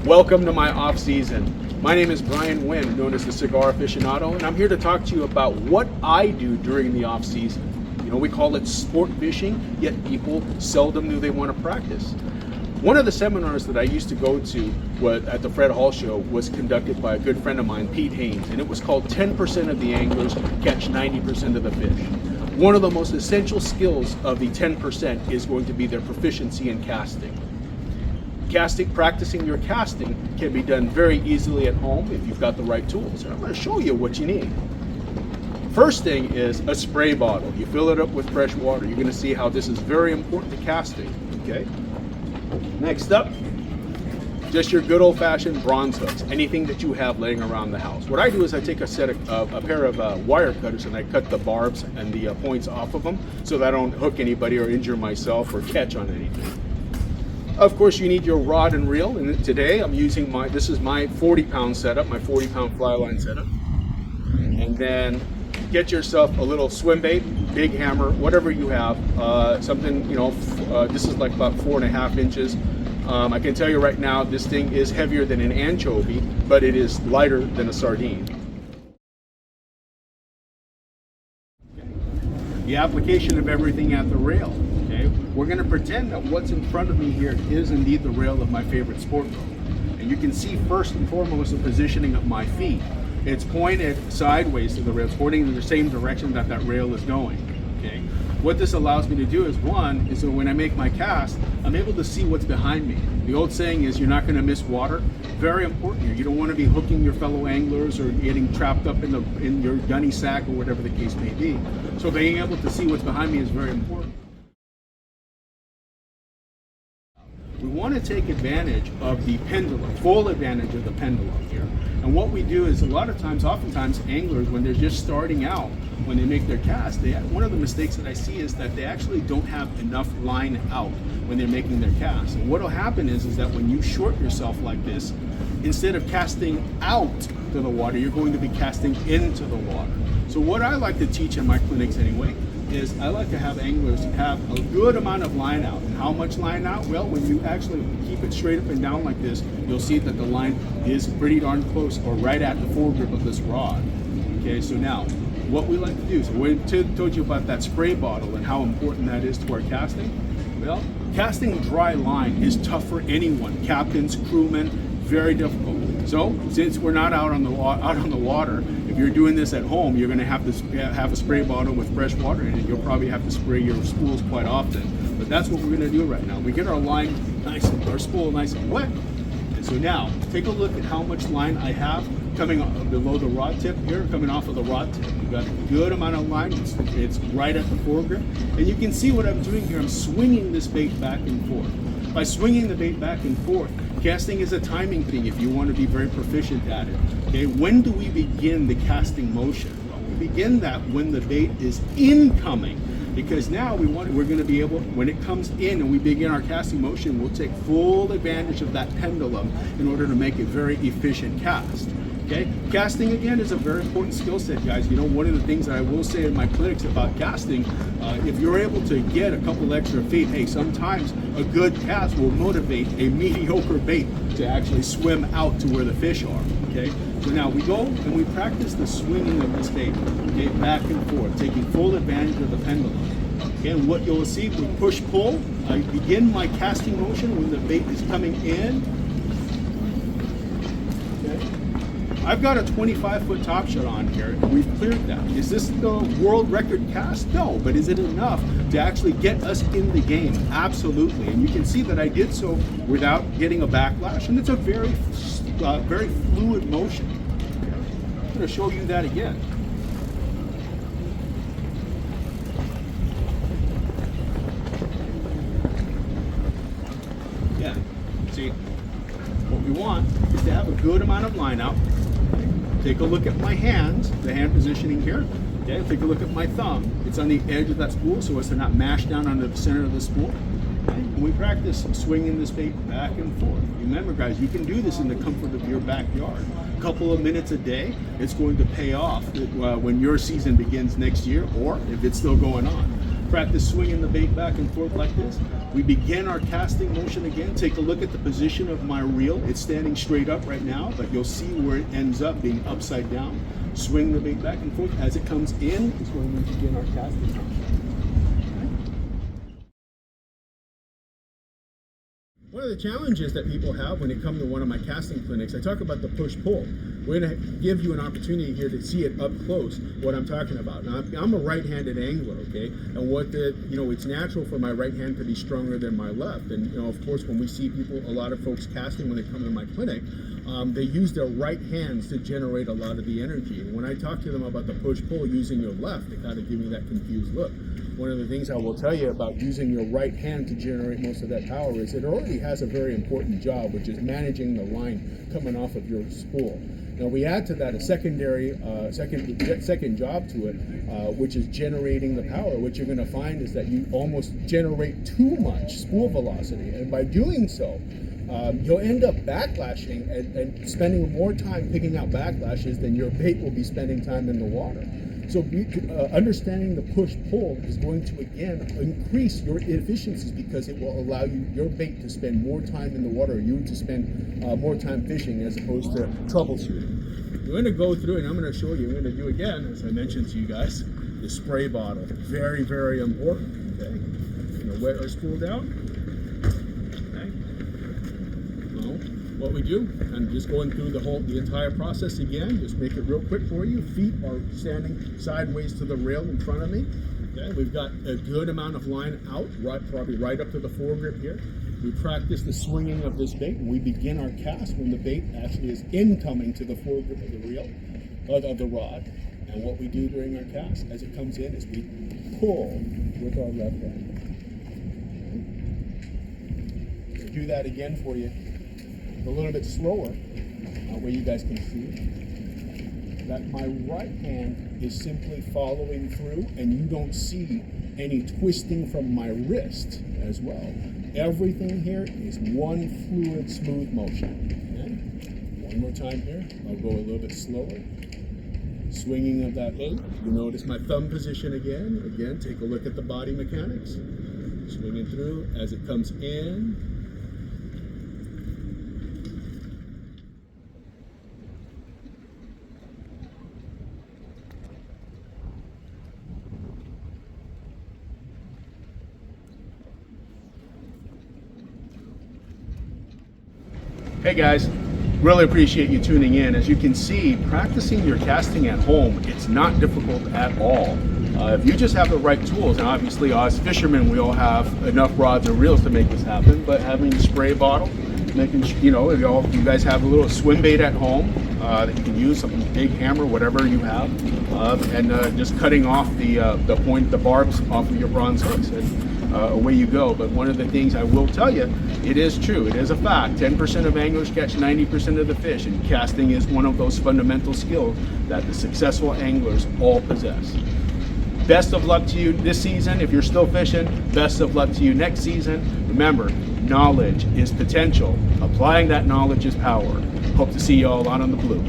Welcome to my off season. My name is Nguyen, known as the Cigar Aficionado, and I'm here to talk to you about what I do during the off season. You know, we call it sport fishing, yet people seldom knew they want to practice. One of the seminars that I used to go to at the Fred Hall Show was conducted by a good friend of mine, Pete Haynes, and it was called 10% of the anglers catch 90% of the fish. One of the most essential skills of the 10% is going to be their proficiency in casting. Practicing your casting can be done very easily at home if you've got the right tools. And I'm going to show you what you need. First thing is a spray bottle. You fill it up with fresh water. You're going to see how this is very important to casting. Okay. Next up, just your good old-fashioned bronze hooks. Anything that you have laying around the house. What I do is I take a pair of wire cutters and I cut the barbs and the points off of them so that I don't hook anybody or injure myself or catch on anything. Of course, you need your rod and reel, and today I'm using this is my 40-pound setup, my 40-pound fly line setup. And then get yourself a little swim bait, big hammer, whatever you have, something, you know, this is like about 4.5 inches. I can tell you right now, this thing is heavier than an anchovy, but it is lighter than a sardine. The application of everything at the rail. Okay, we're going to pretend that what's in front of me here is indeed the rail of my favorite sport boat. And you can see first and foremost the positioning of my feet. It's pointed sideways to the rail. It's pointing in the same direction that that rail is going. Okay, what this allows me to do is that when I make my cast, I'm able to see what's behind me. The old saying is you're not going to miss water. Very important here. You don't want to be hooking your fellow anglers or getting trapped up in your gunny sack or whatever the case may be. So being able to see what's behind me is very important. We want to take advantage of the pendulum, full advantage of the pendulum here. And what we do is oftentimes anglers, when they're just starting out, when they make their cast, one of the mistakes that I see is that they actually don't have enough line out when they're making their cast. And what will happen is that when you short yourself like this, instead of casting out to the water, you're going to be casting into the water. So what I like to teach in my clinics anyway, is I like to have anglers have a good amount of line out. And how much line out? Well, when you actually keep it straight up and down like this, you'll see that the line is pretty darn close or right at the foregrip of this rod. Okay, so now what we like to do, so we told you about that spray bottle and how important that is to our casting. Well, casting dry line is tough for anyone, captains, crewmen, very difficult. So since we're not out on the water, if you're doing this at home, you're going to have to have a spray bottle with fresh water in it. You'll probably have to spray your spools quite often. But that's what we're going to do right now. We get our line our spool nice and wet. And so now take a look at how much line I have coming below the rod tip here, coming off of the rod tip. We've got a good amount of line. It's right at the foregrip. And you can see what I'm doing here. I'm swinging this bait back and forth. By swinging the bait back and forth, casting is a timing thing if you want to be very proficient at it. Okay, when do we begin the casting motion? Well, we begin that when the bait is incoming, because now we're going to be able, when it comes in and we begin our casting motion, we'll take full advantage of that pendulum in order to make a very efficient cast. Okay, casting again is a very important skill set, guys. You know, one of the things that I will say in my clinics about casting, if you're able to get a couple extra feet, hey, sometimes a good cast will motivate a mediocre bait to actually swim out to where the fish are. Okay, so now we go and we practice the swinging of this bait, okay, back and forth, taking full advantage of the pendulum. Okay, and what you'll see with push-pull, I begin my casting motion when the bait is coming in. I've got a 25-foot top shot on here, and we've cleared that. Is this the world record cast? No, but is it enough to actually get us in the game? Absolutely, and you can see that I did so without getting a backlash, and it's a very fluid motion. I'm going to show you that again. Yeah, see, what we want is to have a good amount of line out. Take a look at my hands, the hand positioning here. Okay, take a look at my thumb. It's on the edge of that spool so as to not mash down onto the center of the spool. Okay? And we practice swinging this bait back and forth. Remember, guys, you can do this in the comfort of your backyard. A couple of minutes a day, it's going to pay off when your season begins next year, or if it's still going on. Practice swinging the bait back and forth like this. We begin our casting motion again. Take a look at the position of my reel. It's standing straight up right now, but you'll see where it ends up being upside down. Swing the bait back and forth. As it comes in is when we begin our casting motion. One of the challenges that people have when they come to one of my casting clinics, I talk about the push-pull. We're going to give you an opportunity here to see it up close, what I'm talking about. Now, I'm a right-handed angler, okay? And it's natural for my right hand to be stronger than my left. And, of course, when we see people, a lot of folks casting when they come to my clinic, they use their right hands to generate a lot of the energy. And when I talk to them about the push-pull using your left, they kind of give me that confused look. One of the things I will tell you about using your right hand to generate most of that power is it already has a very important job, which is managing the line coming off of your spool. Now we add to that a second job to it, which is generating the power. What you're going to find is that you almost generate too much spool velocity, and by doing so, you'll end up backlashing and spending more time picking out backlashes than your bait will be spending time in the water. So understanding the push-pull is going to, again, increase your efficiencies because it will allow your bait to spend more time in the water, you to spend more time fishing as opposed to troubleshooting. We're going to go through, and I'm going to show you, I'm going to do again, as I mentioned to you guys, the spray bottle. Very, very important. Okay. I'm going to wet our spool down. What we do, and just going through the entire process again, just make it real quick for you. Feet are standing sideways to the rail in front of me. Okay, we've got a good amount of line out, probably right up to the foregrip here. We practice the swinging of this bait, and we begin our cast when the bait actually is incoming to the foregrip of the reel, of the rod. And what we do during our cast, as it comes in, is we pull with our left hand. Okay. Do that again for you. A little bit slower, where you guys can see that my right hand is simply following through, and you don't see any twisting from my wrist as well. Everything here is one fluid, smooth motion. Okay? One more time here. I'll go a little bit slower. Swinging of that bait. You notice my thumb position again. Again, take a look at the body mechanics. Swinging through as it comes in. Hey guys, really appreciate you tuning in. As you can see, practicing your casting at home, it's not difficult at all. If you just have the right tools, and obviously us fishermen, we all have enough rods and reels to make this happen, but having the spray bottle, making if you guys have a little swim bait at home that you can use, some big hammer, whatever you have, and just cutting off the barbs off of your bronze hooks. And, away you go. But one of the things I will tell you, it is true, it is a fact, 10% of anglers catch 90% of the fish, and casting is one of those fundamental skills that the successful anglers all possess. Best of luck to you this season. If you're still fishing, best of luck to you next season. Remember, knowledge is potential. Applying that knowledge is power. Hope to see you all out on the blue.